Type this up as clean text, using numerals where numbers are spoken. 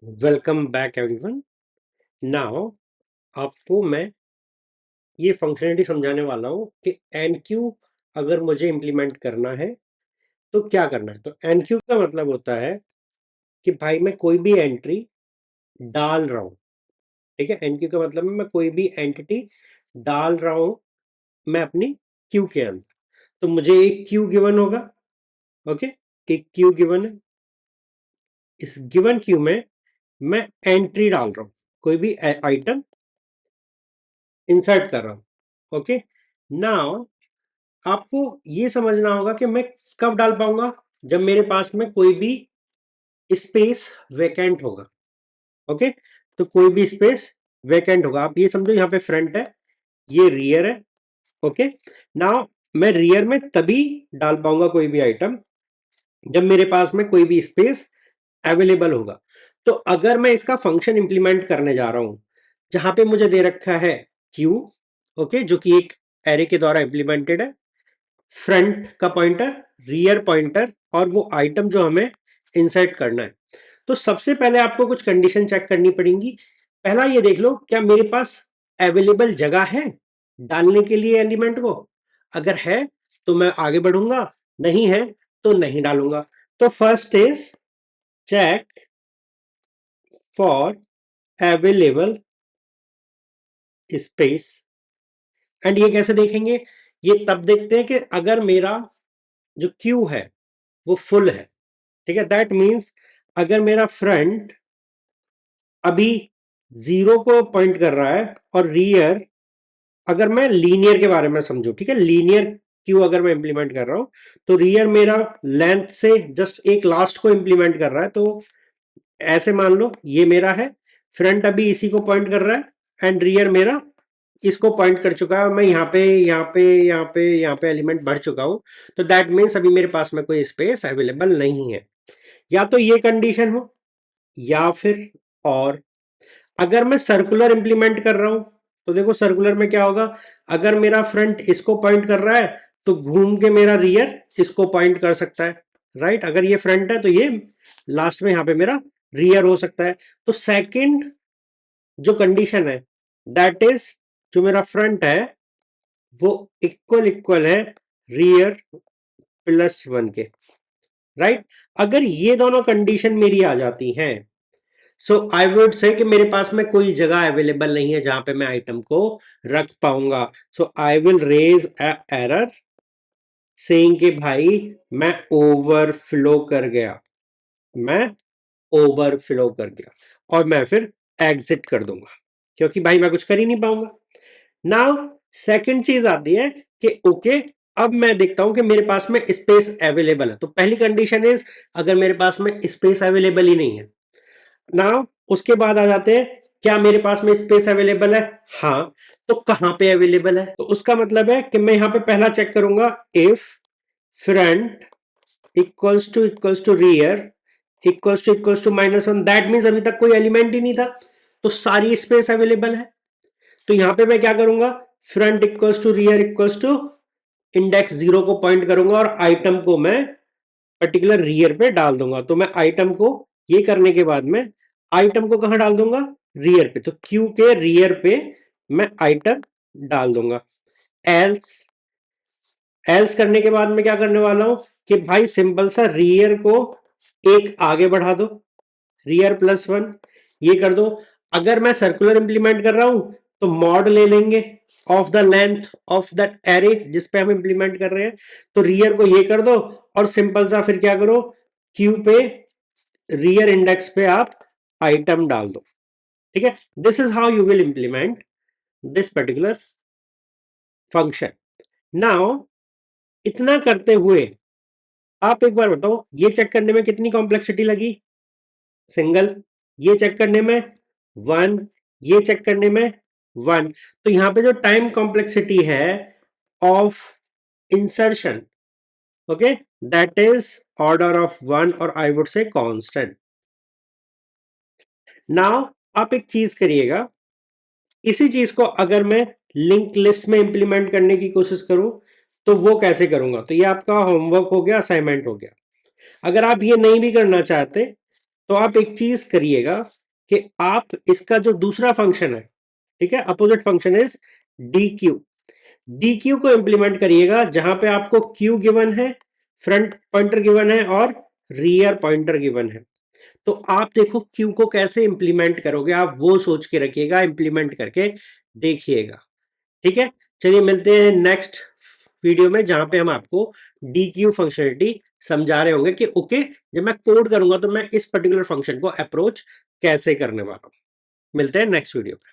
Welcome back everyone. Now आपको मैं ये फंक्शनलिटी समझाने वाला हूँ कि एनक्यू अगर मुझे इम्प्लीमेंट करना है तो क्या करना है। तो एनक्यू का मतलब होता है कि भाई मैं कोई भी एंट्री डाल रहा हूँ। ठीक है, एनक्यू का मतलब है मैं कोई भी एंटिटी डाल रहा हूँ मैं अपनी क्यू के अंदर। तो मुझे एक क्यू गिवन होगा। ओके, एक क्यू गिवन है। इस गिवन क्यू में मैं एंट्री डाल रहा हूँ, कोई भी आइटम इंसर्ट कर रहा हूँ। ओके, नाउ आपको ये समझना होगा कि मैं कब डाल पाऊंगा, जब मेरे पास में कोई भी स्पेस वेकेंट होगा। ओके, तो कोई भी स्पेस वेकेंट होगा। आप ये समझो यहाँ पे फ्रंट है, ये रियर है। ओके, नाउ मैं रियर में तभी डाल पाऊंगा कोई भी आइटम जब मेरे पास में कोई भी स्पेस अवेलेबल होगा। तो अगर मैं इसका फंक्शन इंप्लीमेंट करने जा रहा हूं जहां पे मुझे दे रखा है क्यू, ओके, जो कि एक एरे के द्वारा इंप्लीमेंटेड है, फ्रंट का पॉइंटर, रियर पॉइंटर और वो आइटम जो हमें इंसर्ट करना है, तो सबसे पहले आपको कुछ कंडीशन चेक करनी पड़ेंगी। पहला ये देख लो क्या मेरे पास अवेलेबल जगह है डालने के लिए एलिमेंट को। अगर है तो मैं आगे बढ़ूंगा, नहीं है तो नहीं डालूंगा। तो first is check for available space. And ये कैसे देखेंगे? ये तब देखते हैं कि अगर मेरा जो क्यू है वो फुल है। ठीक है, दैट मीन्स अगर मेरा फ्रंट अभी 0 को पॉइंट कर रहा है और रियर, अगर मैं लीनियर के बारे में समझू, ठीक है, लीनियर क्यू अगर मैं इंप्लीमेंट कर रहा हूं तो रियर मेरा लेंथ से जस्ट एक लास्ट को इंप्लीमेंट कर रहा है। तो ऐसे मान लो ये मेरा है, फ्रंट अभी इसी को पॉइंट कर रहा है एंड रियर मेरा इसको पॉइंट कर चुका है। मैं यहाँ पे एलिमेंट भर चुका हूं। तो दैट मीन्स अभी मेरे पास में कोई स्पेस अवेलेबल नहीं है। या तो ये कंडीशन हो, या फिर और अगर मैं सर्कुलर इंप्लीमेंट कर रहा हूं तो देखो सर्कुलर में क्या होगा। अगर मेरा फ्रंट इसको पॉइंट कर रहा है तो घूम के मेरा रियर इसको पॉइंट कर सकता है। राइट, अगर ये फ्रंट है तो ये लास्ट में यहां पे मेरा रियर हो सकता है। तो सेकंड जो कंडीशन है दैट इज, जो मेरा फ्रंट है वो इक्वल इक्वल है रियर प्लस 1 के। राइट, अगर ये दोनों कंडीशन मेरी आ जाती हैं सो आई वुड से कि मेरे पास में कोई जगह अवेलेबल नहीं है जहां पे मैं आइटम को रख पाऊंगा। So I will raise a error saying कि भाई मैं ओवरफ्लो कर गया, मैं ओवरफ्लो कर गया, और मैं फिर एग्जिट कर दूंगा क्योंकि भाई मैं कुछ कर ही नहीं पाऊंगा। नाउ सेकंड चीज आती है कि ओके, अब मैं देखता हूं कि मेरे पास में स्पेस अवेलेबल है। तो पहली कंडीशन इज अगर मेरे पास में स्पेस अवेलेबल ही नहीं है। नाउ उसके बाद आ जाते हैं क्या मेरे पास में स्पेस अवेलेबल है। हाँ, तो कहां पे अवेलेबल है? तो उसका मतलब है कि मैं यहां पे पहला चेक करूंगा if front equals to rear equals to -1। That means अभी तक कोई एलिमेंट ही नहीं था, तो सारी स्पेस अवेलेबल है। तो यहां पे मैं क्या करूंगा, front equals to rear equals to index 0 को पॉइंट करूंगा और आइटम को मैं पर्टिकुलर रियर पे डाल दूंगा। तो मैं आइटम को, ये करने के बाद में आइटम को कहां डाल दूंगा? रियर पे। तो क्यू के रियर पे मैं आइटम डाल दूंगा। एल्स, एल्स करने के बाद में क्या करने वाला हूं कि भाई सिंपल सा रियर को एक आगे बढ़ा दो, रियर प्लस 1 ये कर दो। अगर मैं सर्कुलर इंप्लीमेंट कर रहा हूं तो मॉड ले लेंगे of the length of that array जिसपे हम इंप्लीमेंट कर रहे हैं। तो रियर को ये कर दो और सिंपल सा फिर क्या करो, क्यू पे रियर इंडेक्स पे आप आइटम डाल दो। ठीक है, this is how you will implement this particular function. Now इतना करते हुए आप एक बार बताओ ये चेक करने में कितनी कॉम्प्लेक्सिटी लगी? सिंगल, ये चेक करने में 1, ये चेक करने में 1। तो यहां पे जो टाइम कॉम्प्लेक्सिटी है of insertion, okay, that is order of 1 और I would say constant. Now आप एक चीज करिएगा, इसी चीज को अगर मैं लिंक लिस्ट में इंप्लीमेंट करने की कोशिश करूं तो वो कैसे करूंगा? तो ये आपका होमवर्क हो गया, असाइनमेंट हो गया। अगर आप ये नहीं भी करना चाहते तो आप एक चीज करिएगा कि आप इसका जो दूसरा फंक्शन है, ठीक है, opposite function is D Q, D Q को इंप्लीमेंट करिएगा जहां पे आपको क्यू गिवन है, फ्रंट पॉइंटर गिवन है और रियर पॉइंटर गिवन है। तो आप देखो क्यू को कैसे इंप्लीमेंट करोगे, आप वो सोच के रखिएगा, इंप्लीमेंट करके देखिएगा। ठीक है, चलिए मिलते हैं नेक्स्ट वीडियो में जहां पे हम आपको डी क्यू फंक्शनलिटी समझा रहे होंगे कि ओके जब मैं कोड करूंगा तो मैं इस पर्टिकुलर फंक्शन को अप्रोच कैसे करने वाला हूं। मिलते हैं नेक्स्ट वीडियो में।